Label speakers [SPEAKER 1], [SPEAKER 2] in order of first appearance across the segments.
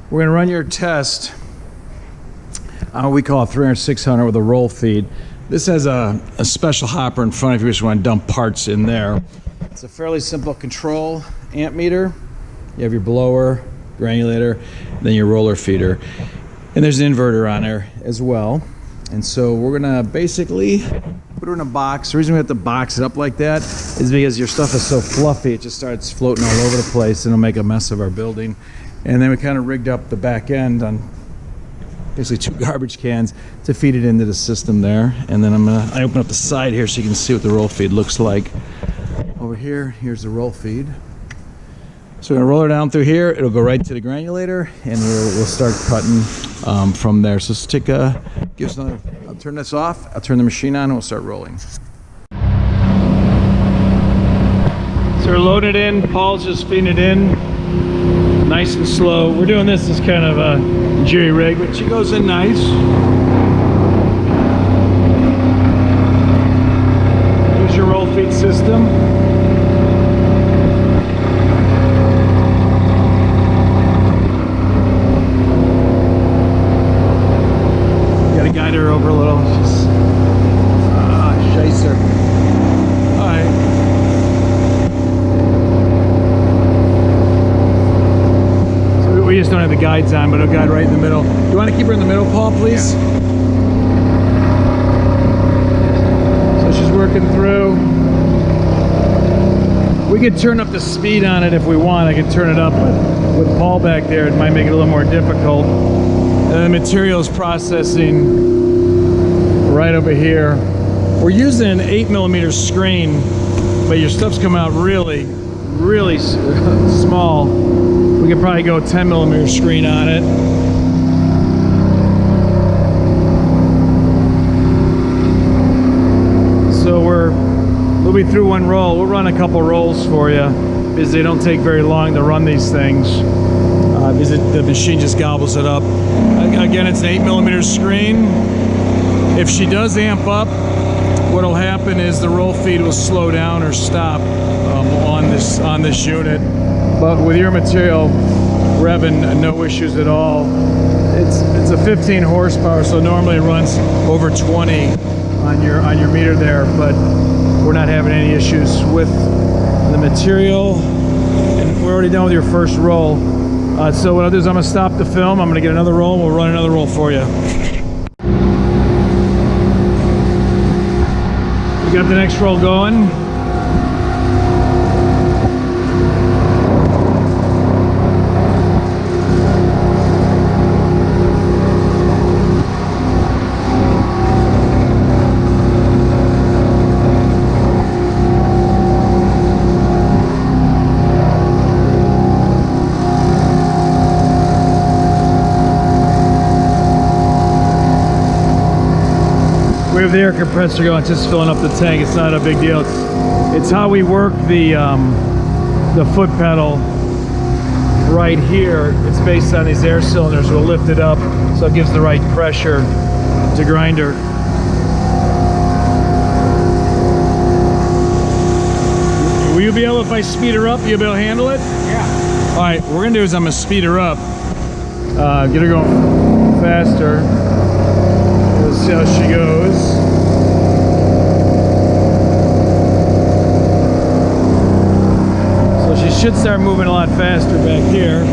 [SPEAKER 1] We're going to run your test on what we call a 300-600 with a roll feed. This has a special hopper in front if you just want to dump parts in there. It's a fairly simple control amp meter. You have your blower, granulator, then your roller feeder. And there's an inverter on there as well. And so we're going to basically put her in a box. The reason we have to box it up like that is because your stuff is so fluffy, it just starts floating all over the place and it'll make a mess of our building. And then we kind of rigged up the back end on basically 2 garbage cans to feed it into the system there. And then I open up the side here so you can see what the roll feed looks like. Over here, here's the roll feed. So we're gonna roll her down through here. It'll go right to the granulator, and we'll start cutting from there. So let's take give us another. I'll turn this off. I'll turn the machine on, and we'll start rolling. So we're loading it in. Paul's just feeding it in, nice and slow. We're doing this as kind of a jury rig, but she goes in nice. Here's your roll feed system. Guide her over a little. Chaser. Alright. So we just don't have the guides on, but it'll guide right in the middle. You want to keep her in the middle, Paul, please? Yeah. So she's working through. We could turn up the speed on it if we want. I could turn it up, but with Paul back there, it might make it a little more difficult. And the materials processing right over here. We're using an 8mm screen, but your stuff's come out really, really small. We could probably go 10mm screen on it. So we'll be through one roll. We'll run a couple rolls for you because they don't take very long to run these things. Because the machine just gobbles it up. Again, it's an 8mm screen. If she does amp up, what'll happen is the roll feed will slow down or stop on this unit. But with your material, we're having no issues at all. It's a 15 horsepower, so normally it runs over 20 on your meter there, but we're not having any issues with the material. And we're already done with your first roll. So what I'll do is I'm going to stop the film, I'm going to get another roll, and we'll run another roll for you. We got the next roll going. We have the air compressor going, it's just filling up the tank. It's not a big deal. It's how we work the foot pedal right here. It's based on these air cylinders. We'll lift it up so it gives the right pressure to grinder. Will you be able, if I speed her up, you'll be able to handle it?
[SPEAKER 2] Yeah.
[SPEAKER 1] All right, what we're gonna do is I'm gonna speed her up, get her going faster. We'll see how she goes. So she should start moving a lot faster back here.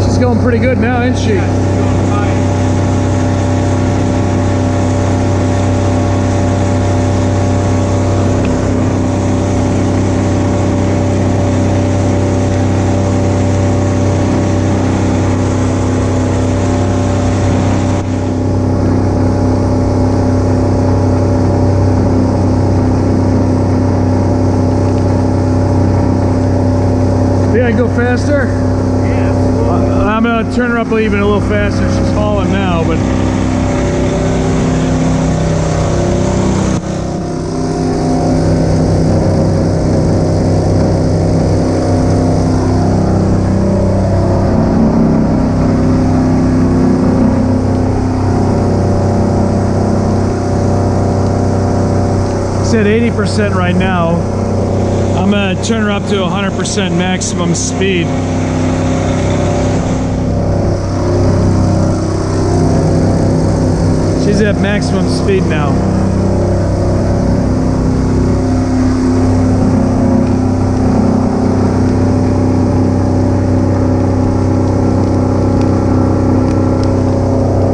[SPEAKER 1] She's going pretty good now, isn't she?
[SPEAKER 2] Yeah, she's going fine.
[SPEAKER 1] Go faster?
[SPEAKER 2] Yeah.
[SPEAKER 1] I'm gonna turn her up even a little faster. She's falling now, but She's at 80% right now. I'm gonna turn her up to 100% maximum speed. She's at maximum speed now.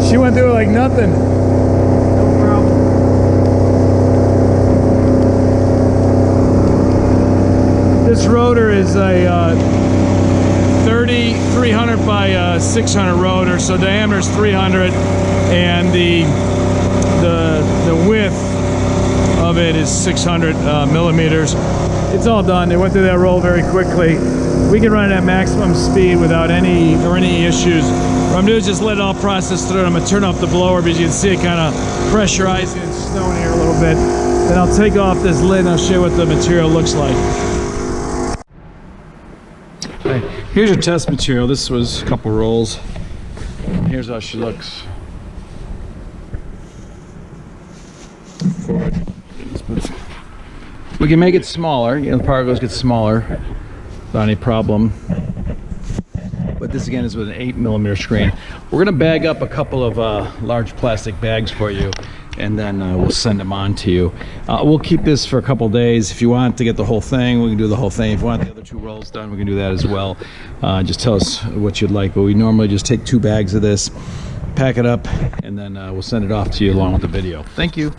[SPEAKER 1] She went through it like nothing.
[SPEAKER 2] No problem.
[SPEAKER 1] This rotor is a 300 by 600 rotor, so diameter is 300, and the width of it is 600 millimeters. It's all done. They went through that roll very quickly. We can run it at maximum speed without any issues. What I'm doing is just let it all process through. I'm gonna turn off the blower because you can see it kind of pressurizing and snowing here a little bit. Then I'll take off this lid and I'll show you what the material looks like. Okay, here's your test material. This was a couple rolls. Here's how she looks. We can make it smaller. You know, the power goes get smaller without any problem. But this again is with an 8mm screen. We're gonna bag up a couple of large plastic bags for you, and then we'll send them on to you. We'll keep this for a couple days. If you want to get the whole thing, we can do the whole thing. If you want the other 2 rolls done, we can do that as well. Just tell us what you'd like. But we normally just take 2 bags of this, pack it up, and then we'll send it off to you along with the video. Thank you.